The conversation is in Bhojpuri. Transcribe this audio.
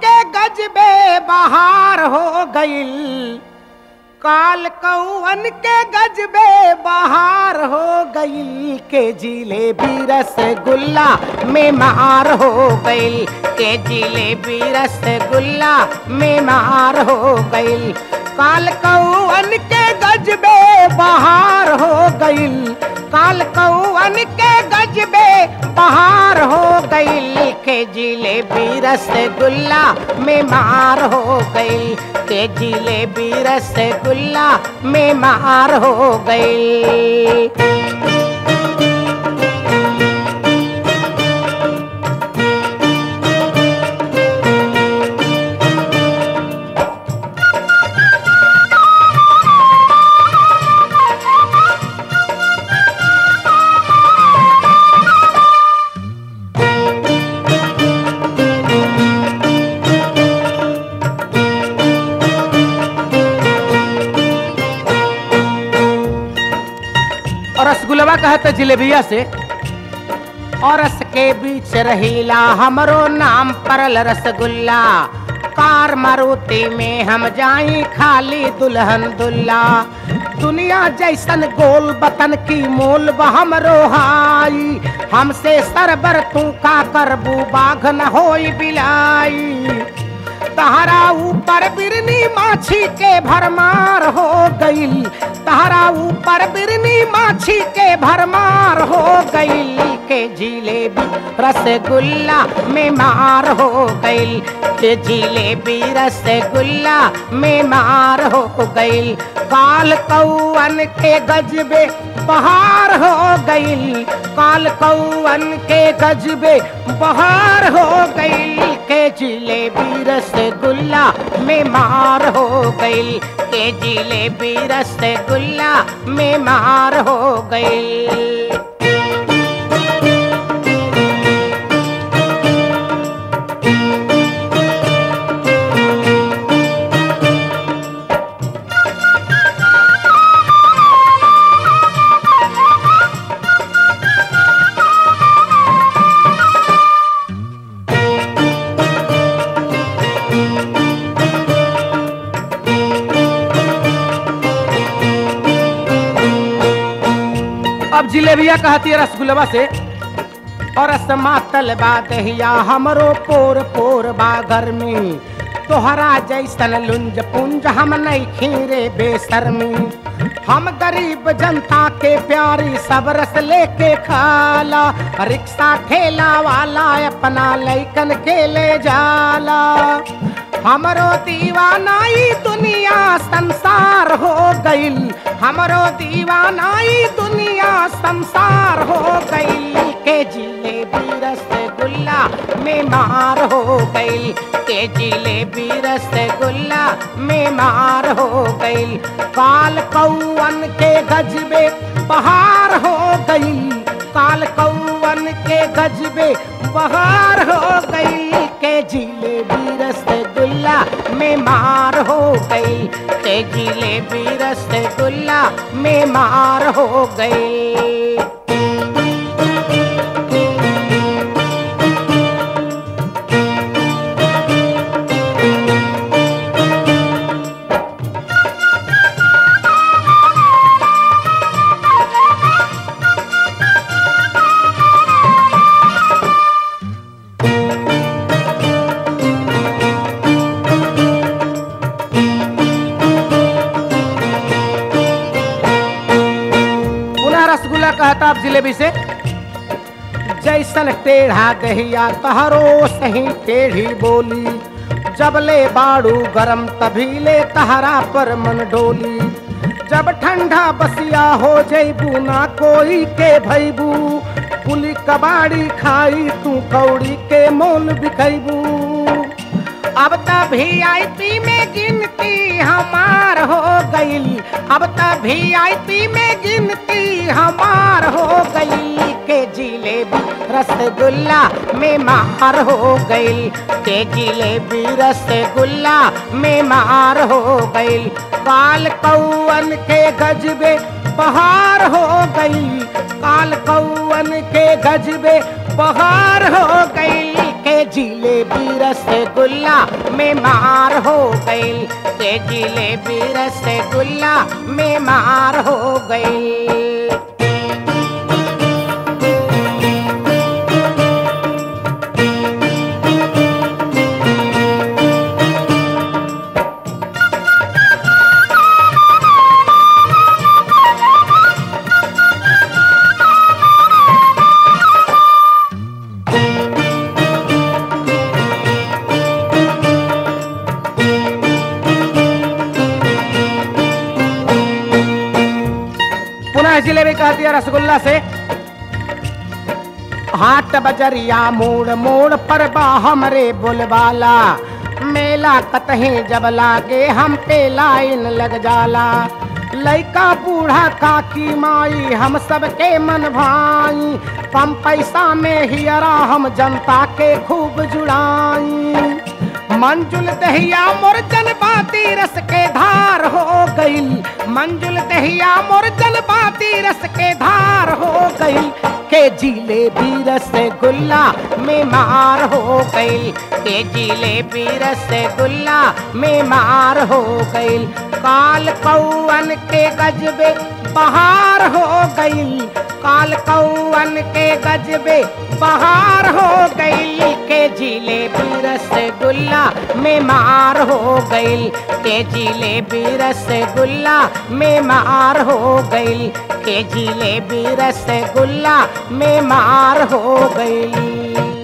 के गजबे बहार हो गईल, काल कौवन के गजबे बहार हो गईल, के जिलेबी रसगुल्ला में मार हो गईल, के जिलेबी रसगुल्ला में मार हो गईल, काल कौवन के गजबे बहार हो गईल, काल कौवन के गजबे बहार हो गईल, के जिलेबी रसगुल्ला में मार हो गईल, के जिलेबी रसगुल्ला में मार हो गईल। रसगुल्ला कहते जिलेबिया से, और रस के बीच रहीला हमरो नाम परल रसगुल्ला, कार मारुति में हम जाई खाली दुल्हन दुल्ला, दुनिया जैसन गोल बतन की मोल हमरो हाई, हमसे सरबर तू का करबू बाघ न होई बिलाई, तहरा ऊपर बिरनी माछी के भरमार हो गईल, तहरा ऊपर बिरनी माछी के भरमार हो गईल, के जिलेबी रसगुल्ला में मार हो गईल, के जिलेबी रसगुल्ला में मार हो गईल, काल कौवन के गजबे बहार हो गईल, काल कौवन के गजबे बहार हो गईल, के जिलेबी रसगुल्ला में मार हो गईल, के जिलेबी रसगुल्ला में मार हो गईल। अब जिलेबिया कहती है रसगुल्ला से, और रसमा तलबा दहिया हमरो पोर पोर बागर में, तोहरा जैसन लुंज पुंज हम नहीं खीरे बेशर्मी, हम गरीब जनता के प्यारी सब रस लेके खाला, रिक्शा ठेला वाला अपना लैकन के ले जाला, हमरो दीवानाई दुनिया संसार हो गईल, हमरो दीवानाई दुनिया संसार हो गईल, के जिलेबी रसगुल्ला में मार हो गईल, के जिलेबी रसगुल्ला में मार हो गईल, काल कौवन के गजबे बहार हो गईल, काल कौवन के गजबे बहार हो गईल, के जिलेबी रसगुल्ला में मार हो गई, के जिलेबी रसगुल्ला में मार हो गई। कहता अब जिलेबी से, जैसन टेढ़ा दहिया तहरो सही टेढ़ी बोली, जब ले बाड़ू गरम तभी ले तहरा पर मन डोली, जब ठंडा बसिया हो जैबू ना कोई के भैबू, पुली कबाड़ी खाई तू कौड़ी के मोल बिकैबू, अब तक VIP में गिनती हमार हो गई, अब तक VIP में गिनती हमार हो गई, के जिलेबी रसगुल्ला में मार हो गई, के जिलेबी रसगुल्ला में मार हो गई, काल कौवन के गजबे बहार हो गई, काल कौवन के गजबे बहार हो गई, के जिलेबी रसगुल्ला में मार हो गई, के जिलेबी रसगुल्ला में मार हो गई। पुनः जिलेबी कहती है रसगुल्ला से, हाट बजरिया मोड़ मोड़ पर बा हमरे बोलबाला, मेला कतहीं जब लागे हम पे लाइन लग जाला। लइका बूढ़ा काकी माई हम सबके मन भाई, कम पैसा में हियरा हम जनता के खूब जुड़ाई। मंजुल दहिया मोर जनबाती रस के धार हो गई, मंजुल दहिया मोर जनबाती रस के धार हो गई, के जिलेबी रसगुल्ला में मार हो गई, के जिलेबी रसगुल्ला में मार हो गई। काल कौवन के गजबे बहार हो गई, काल कौवन के गजबे बहार हो गई, के जिलेबी रसगुल्ला में मार हो गई, के जिलेबी रसगुल्ला में मार हो गई, के जिलेबी रसगुल्ला में मार हो गई।